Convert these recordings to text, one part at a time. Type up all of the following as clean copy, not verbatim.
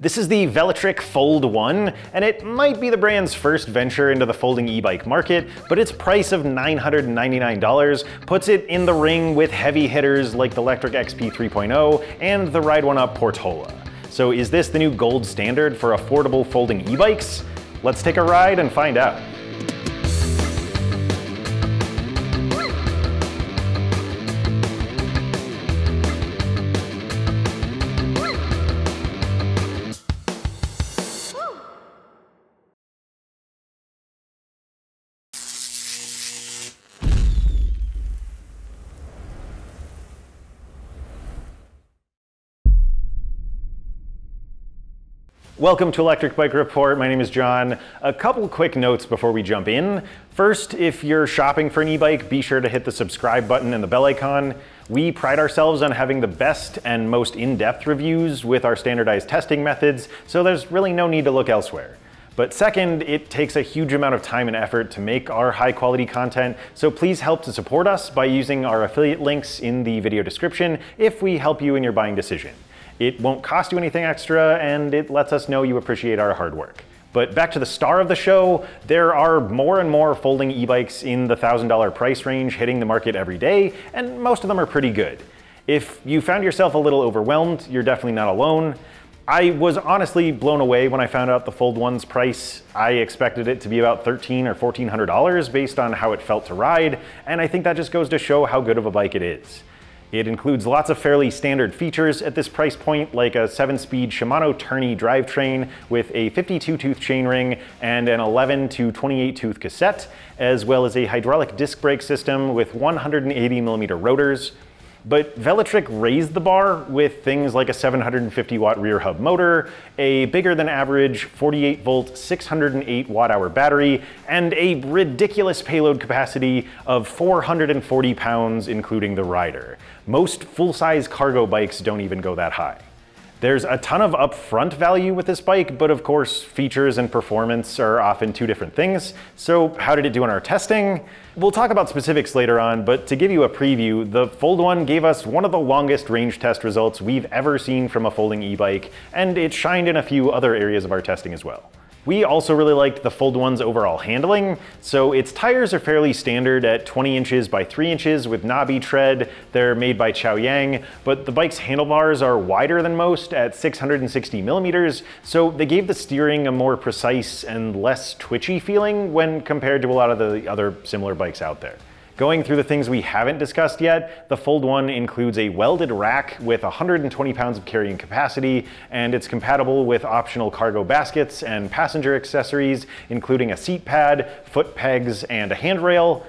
This is the Velotric Fold 1, and it might be the brand's first venture into the folding e-bike market, but its price of $999 puts it in the ring with heavy hitters like the Electric XP 3.0 and the Ride One Up Portola. So is this the new gold standard for affordable folding e-bikes? Let's take a ride and find out. Welcome to Electric Bike Report. My name is John. A couple quick notes before we jump in. First, if you're shopping for an e-bike, be sure to hit the subscribe button and the bell icon. We pride ourselves on having the best and most in-depth reviews with our standardized testing methods, so there's really no need to look elsewhere. But second, it takes a huge amount of time and effort to make our high-quality content, so please help to support us by using our affiliate links in the video description if we help you in your buying decision. It won't cost you anything extra, and it lets us know you appreciate our hard work. But back to the star of the show, there are more and more folding e-bikes in the $1,000 price range hitting the market every day, and most of them are pretty good. If you found yourself a little overwhelmed, you're definitely not alone. I was honestly blown away when I found out the Fold 1's price. I expected it to be about $1,300 or $1,400 based on how it felt to ride, and I think that just goes to show how good of a bike it is. It includes lots of fairly standard features at this price point, like a 7-speed Shimano tourney drivetrain with a 52-tooth chainring and an 11 to 28-tooth cassette, as well as a hydraulic disc brake system with 180mm rotors. But Velotric raised the bar with things like a 750-watt rear hub motor, a bigger than average 48-volt 608 watt-hour battery, and a ridiculous payload capacity of 440 pounds, including the rider. Most full-size cargo bikes don't even go that high. There's a ton of upfront value with this bike, but of course, features and performance are often two different things. So how did it do in our testing? We'll talk about specifics later on, but to give you a preview, the Fold 1 gave us one of the longest range test results we've ever seen from a folding e-bike, and it shined in a few other areas of our testing as well. We also really liked the Fold 1's overall handling. So its tires are fairly standard at 20 inches by 3 inches with knobby tread. They're made by Chaoyang, but the bike's handlebars are wider than most at 660 millimeters, so they gave the steering a more precise and less twitchy feeling when compared to a lot of the other similar bikes out there. Going through the things we haven't discussed yet, the Fold 1 includes a welded rack with 120 pounds of carrying capacity, and it's compatible with optional cargo baskets and passenger accessories, including a seat pad, foot pegs, and a handrail.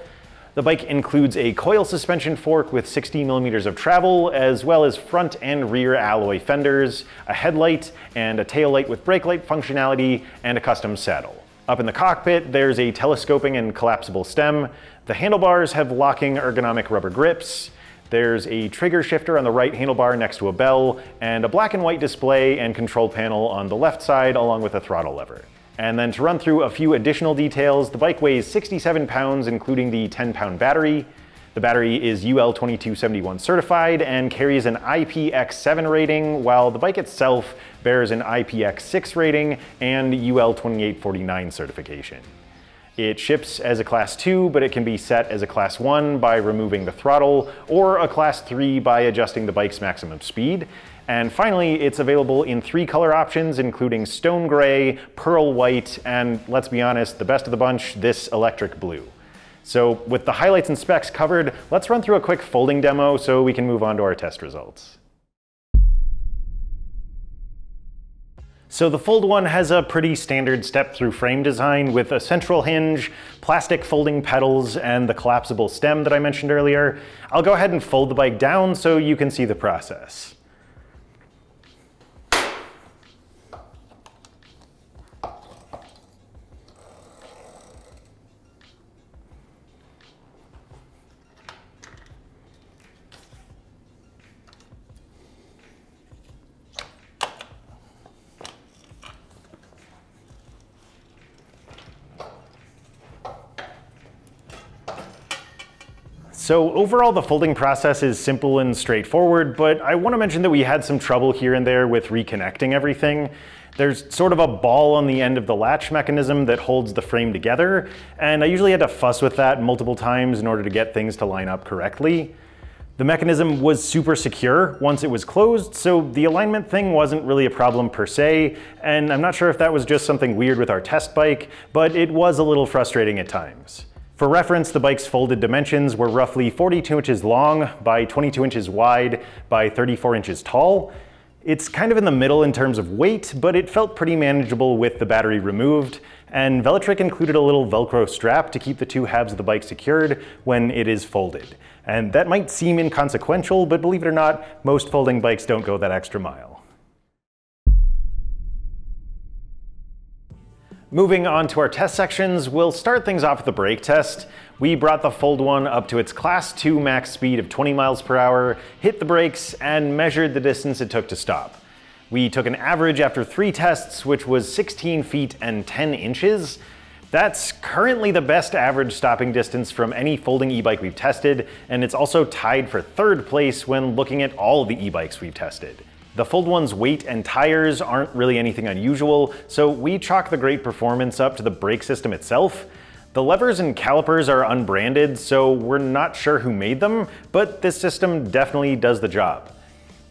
The bike includes a coil suspension fork with 60 millimeters of travel, as well as front and rear alloy fenders, a headlight, and a tail light with brake light functionality, and a custom saddle. Up in the cockpit, there's a telescoping and collapsible stem. The handlebars have locking ergonomic rubber grips. There's a trigger shifter on the right handlebar next to a bell, and a black and white display and control panel on the left side, along with a throttle lever. And then to run through a few additional details, the bike weighs 67 pounds, including the 10-pound battery. The battery is UL 2271 certified and carries an IPX7 rating, while the bike itself bears an IPX6 rating and UL 2849 certification. It ships as a Class 2, but it can be set as a Class 1 by removing the throttle, or a Class 3 by adjusting the bike's maximum speed. And finally, it's available in 3 color options, including stone gray, pearl white, and let's be honest, the best of the bunch, this electric blue. So with the highlights and specs covered, let's run through a quick folding demo so we can move on to our test results. So the Fold 1 has a pretty standard step-through frame design with a central hinge, plastic folding pedals, and the collapsible stem that I mentioned earlier. I'll go ahead and fold the bike down so you can see the process. So overall, the folding process is simple and straightforward, but I want to mention that we had some trouble here and there with reconnecting everything. There's sort of a ball on the end of the latch mechanism that holds the frame together, and I usually had to fuss with that multiple times in order to get things to line up correctly. The mechanism was super secure once it was closed, so the alignment thing wasn't really a problem per se, and I'm not sure if that was just something weird with our test bike, but it was a little frustrating at times. For reference, the bike's folded dimensions were roughly 42 inches long by 22 inches wide by 34 inches tall. It's kind of in the middle in terms of weight, but it felt pretty manageable with the battery removed, and Velotric included a little Velcro strap to keep the two halves of the bike secured when it is folded. And that might seem inconsequential, but believe it or not, most folding bikes don't go that extra mile. Moving on to our test sections, we'll start things off with the brake test. We brought the Fold 1 up to its Class 2 max speed of 20 miles per hour, hit the brakes, and measured the distance it took to stop. We took an average after 3 tests, which was 16 feet and 10 inches. That's currently the best average stopping distance from any folding e-bike we've tested, and it's also tied for 3rd place when looking at all the e-bikes we've tested. The Fold 1's weight and tires aren't really anything unusual, so we chalk the great performance up to the brake system itself. The levers and calipers are unbranded, so we're not sure who made them, but this system definitely does the job.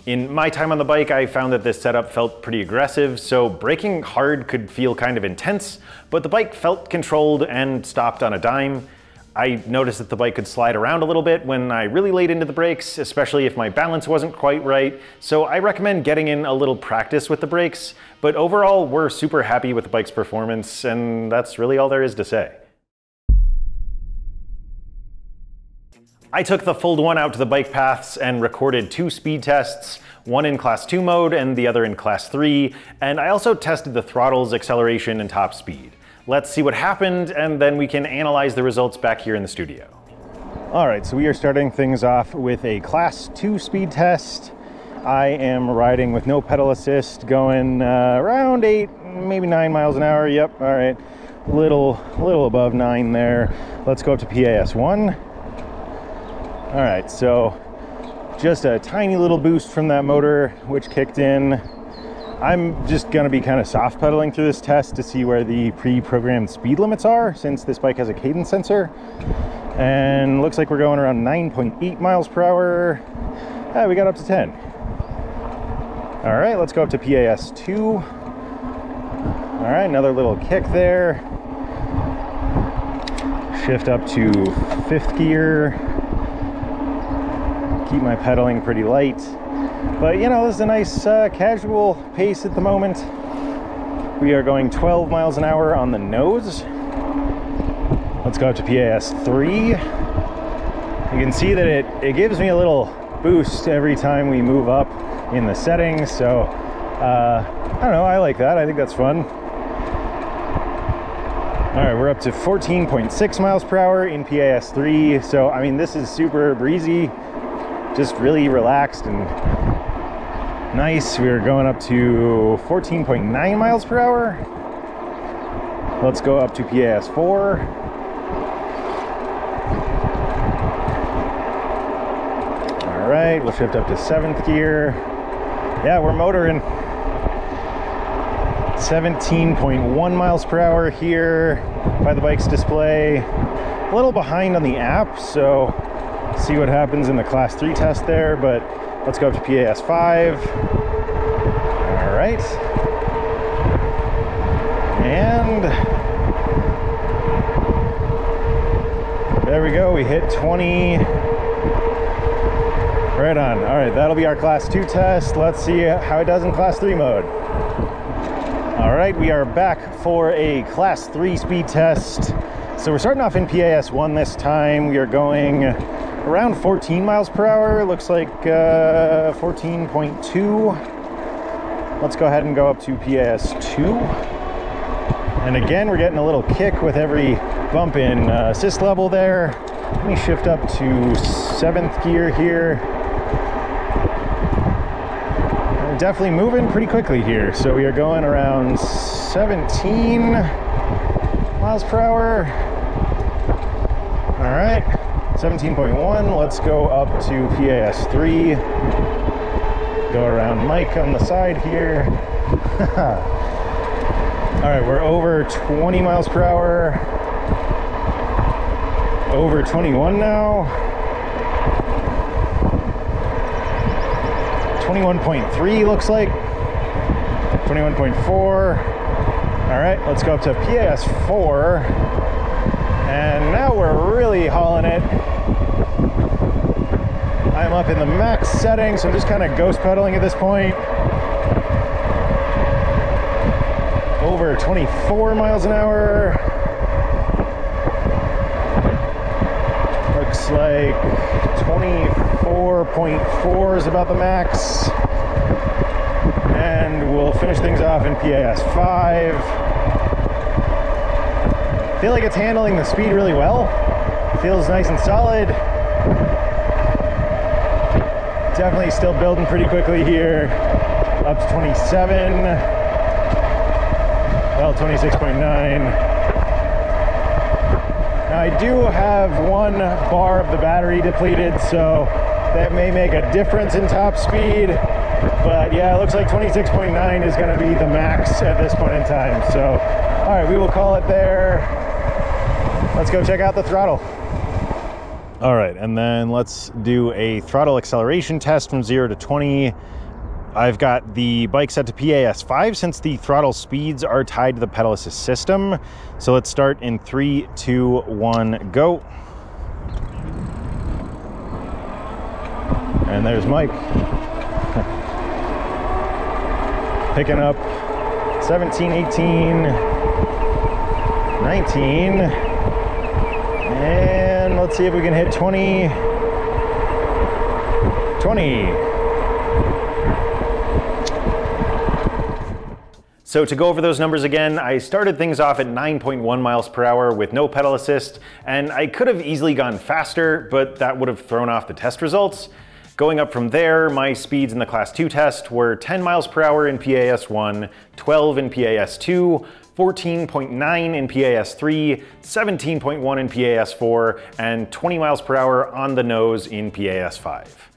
In my time on the bike, I found that this setup felt pretty aggressive, so braking hard could feel kind of intense, but the bike felt controlled and stopped on a dime. I noticed that the bike could slide around a little bit when I really laid into the brakes, especially if my balance wasn't quite right, so I recommend getting in a little practice with the brakes, but overall we're super happy with the bike's performance, and that's really all there is to say. I took the Fold 1 out to the bike paths and recorded 2 speed tests, one in Class 2 mode and the other in Class 3, and I also tested the throttles, acceleration, and top speed. Let's see what happened, and then we can analyze the results back here in the studio. All right, so we are starting things off with a Class 2 speed test. I am riding with no pedal assist, going around 8, maybe 9 miles an hour. Yep, all right, little above 9 there. Let's go up to PAS 1. All right, so just a tiny little boost from that motor, which kicked in. I'm just gonna be kind of soft pedaling through this test to see where the pre-programmed speed limits are, since this bike has a cadence sensor. And looks like we're going around 9.8 miles per hour. We got up to 10. All right, let's go up to PAS 2. All right, another little kick there. Shift up to 5th gear. Keep my pedaling pretty light. But you know, this is a nice casual pace at the moment. We are going 12 miles an hour on the nose. Let's go up to PAS 3. You can see that it gives me a little boost every time we move up in the settings, so I don't know, I like that. I think that's fun. All right, we're up to 14.6 miles per hour in PAS 3, so I mean, this is super breezy, just really relaxed and nice. We're going up to 14.9 miles per hour. Let's go up to PAS 4. All right, we'll shift up to 7th gear. Yeah, we're motoring. 17.1 miles per hour here by the bike's display. A little behind on the app, so see what happens in the Class 3 test there, but let's go up to PAS 5. All right. And there we go, we hit 20. Right on. All right, that'll be our Class 2 test. Let's see how it does in Class 3 mode. All right, we are back for a Class 3 speed test. So we're starting off in PAS 1 this time. We are going around 14 miles per hour. Looks like 14.2. Let's go ahead and go up to PAS 2. And again, we're getting a little kick with every bump in assist level there. Let me shift up to 7th gear here. We're definitely moving pretty quickly here. So we are going around 17 miles per hour. All right, 17.1. Let's go up to PAS 3. Go around Mike on the side here. All right, we're over 20 miles per hour. Over 21 now. 21.3 looks like. 21.4. All right, let's go up to PAS 4. And now we're really hauling it. I'm up in the max setting, so I'm just kind of ghost pedaling at this point. Over 24 miles an hour. Looks like 24.4 is about the max. And we'll finish things off in PAS 5. I feel like it's handling the speed really well. Feels nice and solid. Definitely still building pretty quickly here. Up to 27. Well, 26.9. Now I do have one bar of the battery depleted, so that may make a difference in top speed. But yeah, it looks like 26.9 is going to be the max at this point in time. So, all right, we will call it there. Let's go check out the throttle. All right, and then let's do a throttle acceleration test from 0 to 20. I've got the bike set to PAS 5 since the throttle speeds are tied to the pedal assist system. So let's start in 3, 2, 1, go. And there's Mike. Picking up 17, 18, 19. And let's see if we can hit 20. 20. So to go over those numbers again, I started things off at 9.1 miles per hour with no pedal assist, and I could have easily gone faster, but that would have thrown off the test results. Going up from there, my speeds in the Class 2 test were 10 miles per hour in PAS 1, 12 in PAS 2, 14.9 in PAS 3, 17.1 in PAS 4, and 20 miles per hour on the nose in PAS 5.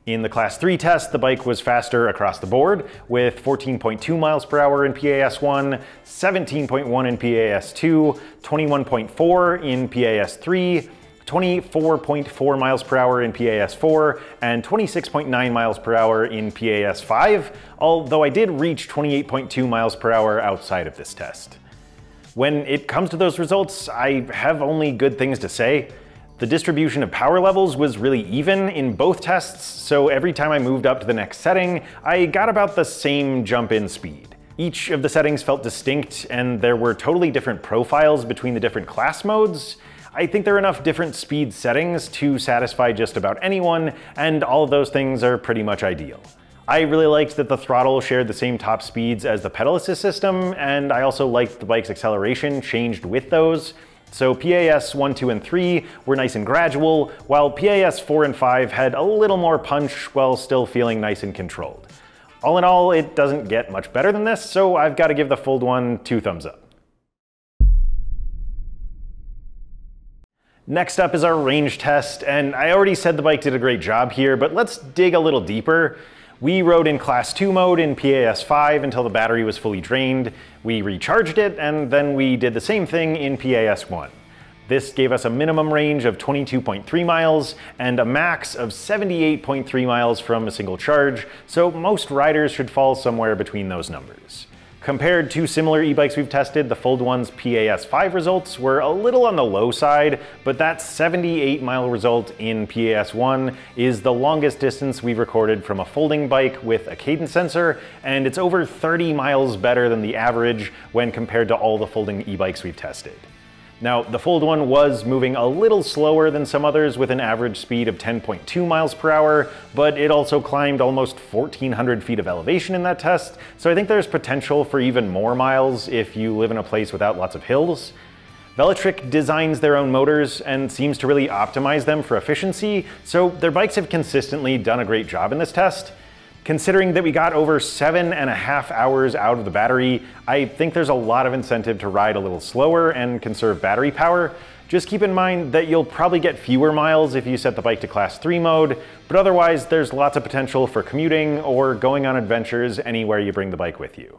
In the Class 3 test, the bike was faster across the board, with 14.2 miles per hour in PAS 1, 17.1 in PAS 2, 21.4 in PAS 3, 24.4 miles per hour in PAS 4, and 26.9 miles per hour in PAS 5, although I did reach 28.2 miles per hour outside of this test. When it comes to those results, I have only good things to say. The distribution of power levels was really even in both tests, so every time I moved up to the next setting, I got about the same jump in speed. Each of the settings felt distinct, and there were totally different profiles between the different class modes. I think there are enough different speed settings to satisfy just about anyone, and all of those things are pretty much ideal. I really liked that the throttle shared the same top speeds as the pedal assist system, and I also liked the bike's acceleration changed with those. So PAS 1, 2, and 3 were nice and gradual, while PAS 4 and 5 had a little more punch while still feeling nice and controlled. All in all, it doesn't get much better than this, so I've got to give the Fold 1 2 thumbs up. Next up is our range test, and I already said the bike did a great job here, but let's dig a little deeper. We rode in Class 2 mode in PAS 5 until the battery was fully drained. We recharged it, and then we did the same thing in PAS 1. This gave us a minimum range of 22.3 miles and a max of 78.3 miles from a single charge, so most riders should fall somewhere between those numbers. Compared to similar e-bikes we've tested, the Fold 1's PAS 5 results were a little on the low side, but that 78-mile result in PAS 1 is the longest distance we've recorded from a folding bike with a cadence sensor, and it's over 30 miles better than the average when compared to all the folding e-bikes we've tested. Now, the Fold 1 was moving a little slower than some others with an average speed of 10.2 miles per hour, but it also climbed almost 1,400 feet of elevation in that test, so I think there's potential for even more miles if you live in a place without lots of hills. Velotric designs their own motors and seems to really optimize them for efficiency, so their bikes have consistently done a great job in this test. Considering that we got over 7.5 hours out of the battery, I think there's a lot of incentive to ride a little slower and conserve battery power. Just keep in mind that you'll probably get fewer miles if you set the bike to Class 3 mode, but otherwise there's lots of potential for commuting or going on adventures anywhere you bring the bike with you.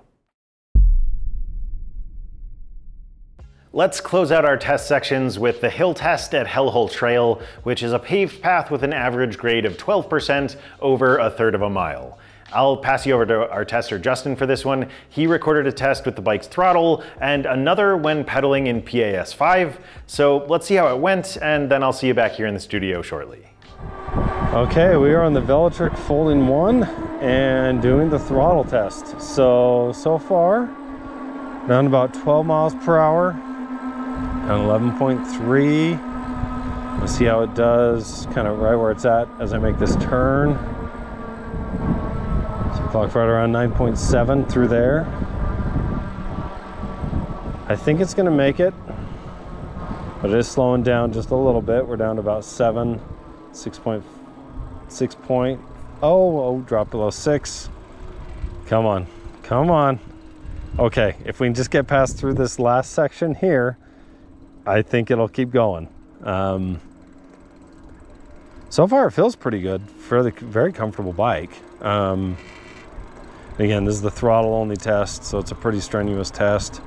Let's close out our test sections with the hill test at Hellhole Trail, which is a paved path with an average grade of 12% over 1/3 of a mile. I'll pass you over to our tester Justin for this one. He recorded a test with the bike's throttle and another when pedaling in PAS 5. So let's see how it went, and then I'll see you back here in the studio shortly. Okay, we are on the Velotric Folding 1 and doing the throttle test. So far, down about 12 miles per hour, down 11.3. Let's see how it does, kind of right where it's at as I make this turn. So clock right around 9.7 through there. I think it's gonna make it, but it is slowing down just a little bit. We're down to about 7, 6.0, oh, drop below 6. Come on, come on. Okay, if we can just get past through this last section here, I think it'll keep going. So far it feels pretty good. Very comfortable bike. Again, this is the throttle only test, so it's a pretty strenuous test.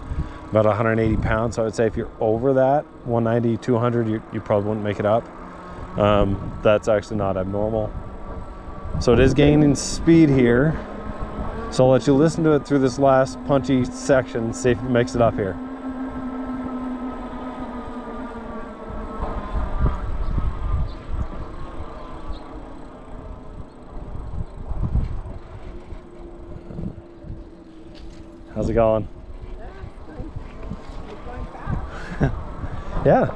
About 180 pounds, so I would say if you're over that, 190, 200, you probably wouldn't make it up. That's actually not abnormal. So it is gaining speed here. So I'll let you listen to it through this last punchy section, see if it makes it up here. How's it going? Yeah,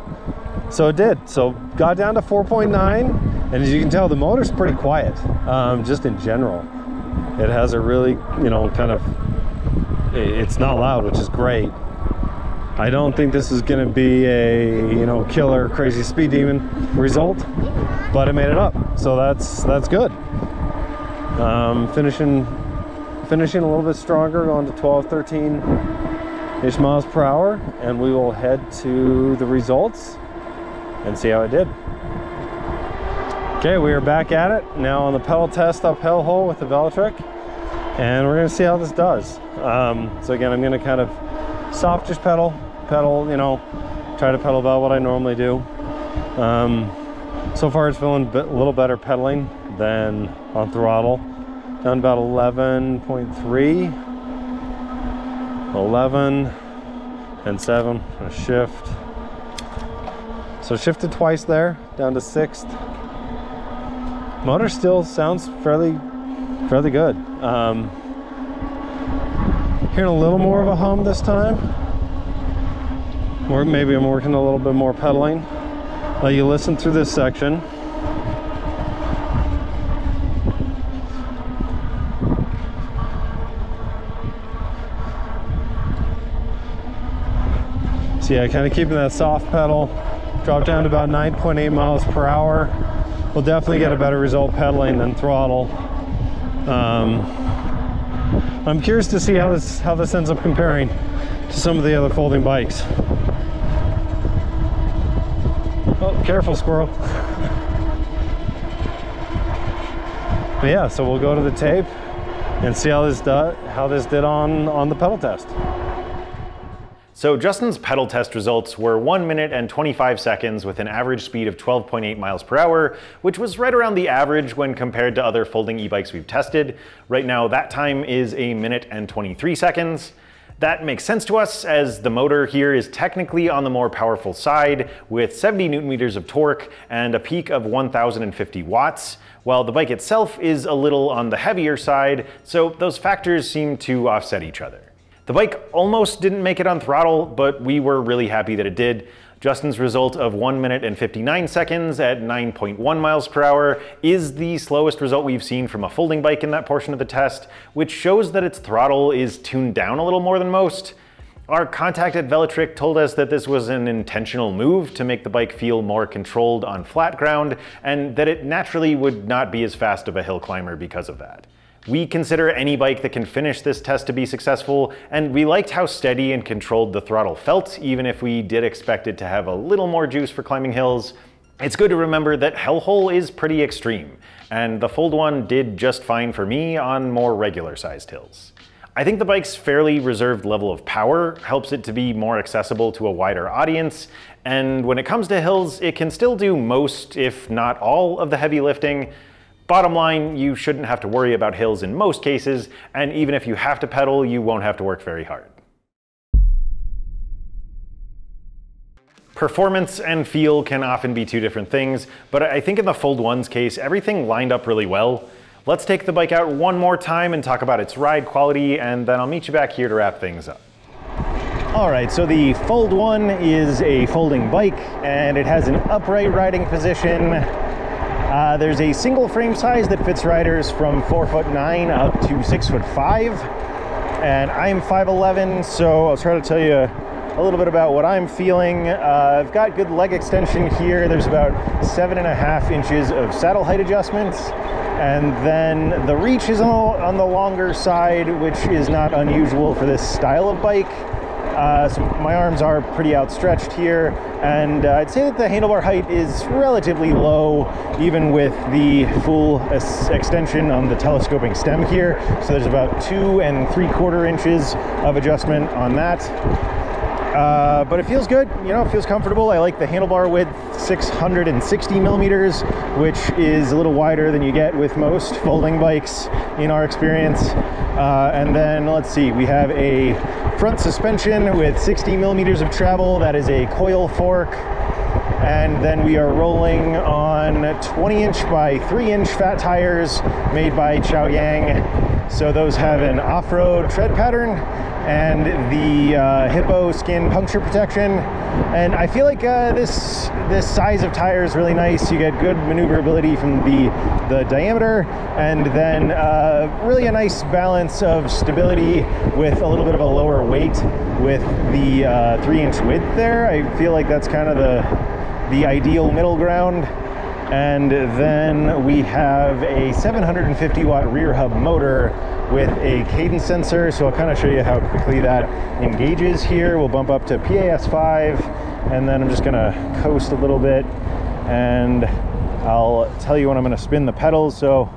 so it did. So got down to 4.9, and as you can tell, the motor's pretty quiet, just in general. It has a really, it's not loud, which is great. I don't think this is gonna be a, killer crazy speed demon result, but it made it up, so that's good. Finishing a little bit stronger, going to 12, 13-ish miles per hour, and we will head to the results and see how it did. Okay, we are back at it now on the pedal test up Hellhole with the Velotric, and we're gonna see how this does. So again, I'm gonna kind of soft just pedal, try to pedal about what I normally do. So far it's feeling a little better pedaling than on throttle. Down about 11.3, 11 and 7, a shift. So shifted twice there, down to 6th. Motor still sounds fairly good. Hearing a little more of a hum this time. Or maybe I'm working a little bit more pedaling. Let you listen through this section. So yeah, kind of keeping that soft pedal, drop down to about 9.8 miles per hour. We'll definitely get a better result pedaling than throttle. I'm curious to see how this ends up comparing to some of the other folding bikes. Oh, careful, squirrel. But yeah, so we'll go to the tape and see how this did on the pedal test. So Justin's pedal test results were 1 minute and 25 seconds with an average speed of 12.8 miles per hour, which was right around the average when compared to other folding e-bikes we've tested. Right now, that time is 1 minute and 23 seconds. That makes sense to us as the motor here is technically on the more powerful side with 70 Newton meters of torque and a peak of 1050 watts, while the bike itself is a little on the heavier side, so those factors seem to offset each other. The bike almost didn't make it on throttle, but we were really happy that it did. Justin's result of 1 minute and 59 seconds at 9.1 miles per hour is the slowest result we've seen from a folding bike in that portion of the test, which shows that its throttle is tuned down a little more than most. Our contact at Velotric told us that this was an intentional move to make the bike feel more controlled on flat ground, and that it naturally would not be as fast of a hill climber because of that. We consider any bike that can finish this test to be successful, and we liked how steady and controlled the throttle felt, even if we did expect it to have a little more juice for climbing hills. It's good to remember that Hellhole is pretty extreme, and the Fold 1 did just fine for me on more regular sized hills. I think the bike's fairly reserved level of power helps it to be more accessible to a wider audience, and when it comes to hills, it can still do most, if not all, of the heavy lifting. Bottom line, you shouldn't have to worry about hills in most cases, and even if you have to pedal, you won't have to work very hard. Performance and feel can often be two different things, but I think in the Fold 1's case, everything lined up really well. Let's take the bike out one more time and talk about its ride quality, and then I'll meet you back here to wrap things up. All right, so the Fold 1 is a folding bike, and it has an upright riding position. There's a single frame size that fits riders from 4'9" up to 6'5", and I'm 5'11", so I'll try to tell you a little bit about what I'm feeling. I've got good leg extension here. There's about 7.5 inches of saddle height adjustments. And then the reach is on the longer side, which is not unusual for this style of bike. So my arms are pretty outstretched here. And I'd say that the handlebar height is relatively low, even with the full extension on the telescoping stem here. So there's about 2 3/4 inches of adjustment on that. But it feels good, you know, it feels comfortable. I like the handlebar width, 660 millimeters, which is a little wider than you get with most folding bikes in our experience. And then let's see, we have a front suspension with 60 millimeters of travel. That is a coil fork. And then we are rolling on 20-inch by 3-inch fat tires made by Chaoyang. So those have an off-road tread pattern and the hippo skin puncture protection. And I feel like this size of tire is really nice. You get good maneuverability from the diameter, and then really a nice balance of stability with a little bit of a lower weight with the 3-inch width there. I feel like that's kind of the ideal middle ground. And then we have a 750 watt rear hub motor with a cadence sensor. So I'll kind of show you how quickly that engages here. We'll bump up to PAS 5, and then I'm just gonna coast a little bit, and I'll tell you when I'm gonna spin the pedals so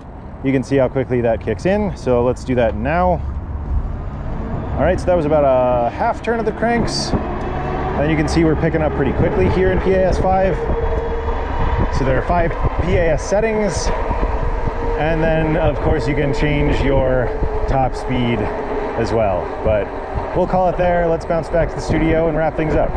you can see how quickly that kicks in. So let's do that now. All right, so that was about a half turn of the cranks. Then you can see we're picking up pretty quickly here in PAS 5. So there are 5 PAS settings, and then of course you can change your top speed as well. But we'll call it there. Let's bounce back to the studio and wrap things up.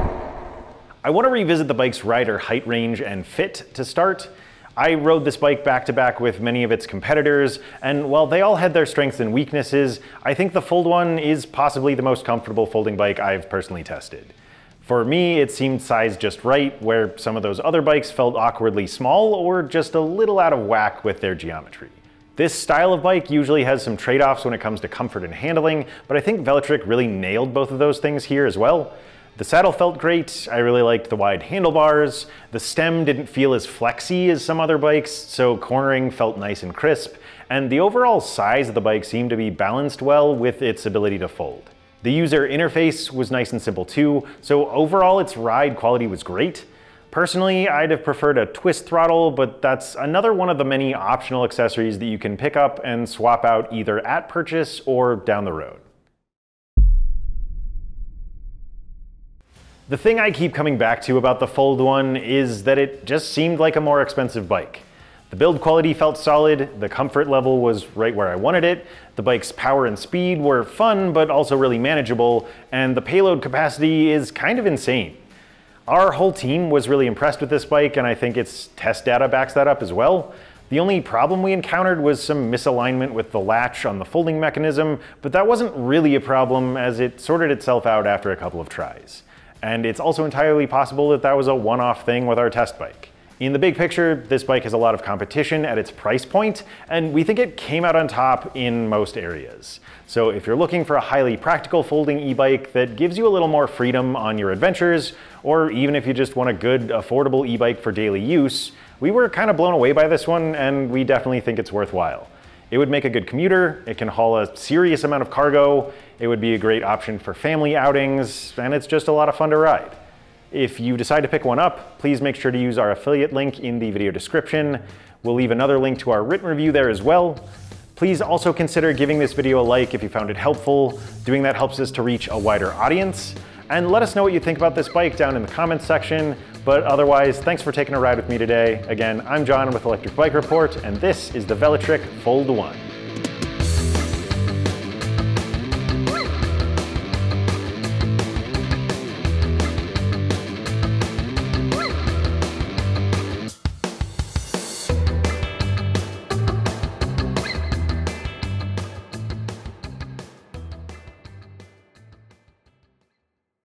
I want to revisit the bike's rider height range and fit to start. I rode this bike back to back with many of its competitors, and while they all had their strengths and weaknesses, I think the Fold 1 is possibly the most comfortable folding bike I've personally tested. For me, it seemed sized just right, where some of those other bikes felt awkwardly small or just a little out of whack with their geometry. This style of bike usually has some trade-offs when it comes to comfort and handling, but I think Velotric really nailed both of those things here as well. The saddle felt great. I really liked the wide handlebars. The stem didn't feel as flexy as some other bikes, so cornering felt nice and crisp. And the overall size of the bike seemed to be balanced well with its ability to fold. The user interface was nice and simple too, so overall its ride quality was great. Personally, I'd have preferred a twist throttle, but that's another one of the many optional accessories that you can pick up and swap out either at purchase or down the road. The thing I keep coming back to about the Fold 1 is that it just seemed like a more expensive bike. The build quality felt solid, the comfort level was right where I wanted it, the bike's power and speed were fun but also really manageable, and the payload capacity is kind of insane. Our whole team was really impressed with this bike, and I think its test data backs that up as well. The only problem we encountered was some misalignment with the latch on the folding mechanism, but that wasn't really a problem as it sorted itself out after a couple of tries. And it's also entirely possible that that was a one-off thing with our test bike. In the big picture, this bike has a lot of competition at its price point, and we think it came out on top in most areas. So if you're looking for a highly practical folding e-bike that gives you a little more freedom on your adventures, or even if you just want a good, affordable e-bike for daily use, we were kind of blown away by this one, and we definitely think it's worthwhile. It would make a good commuter, it can haul a serious amount of cargo, it would be a great option for family outings, and it's just a lot of fun to ride. If you decide to pick one up, please make sure to use our affiliate link in the video description. We'll leave another link to our written review there as well. Please also consider giving this video a like if you found it helpful. Doing that helps us to reach a wider audience. And let us know what you think about this bike down in the comments section. But otherwise, thanks for taking a ride with me today. Again, I'm John with Electric Bike Report, and this is the Velotric Fold 1.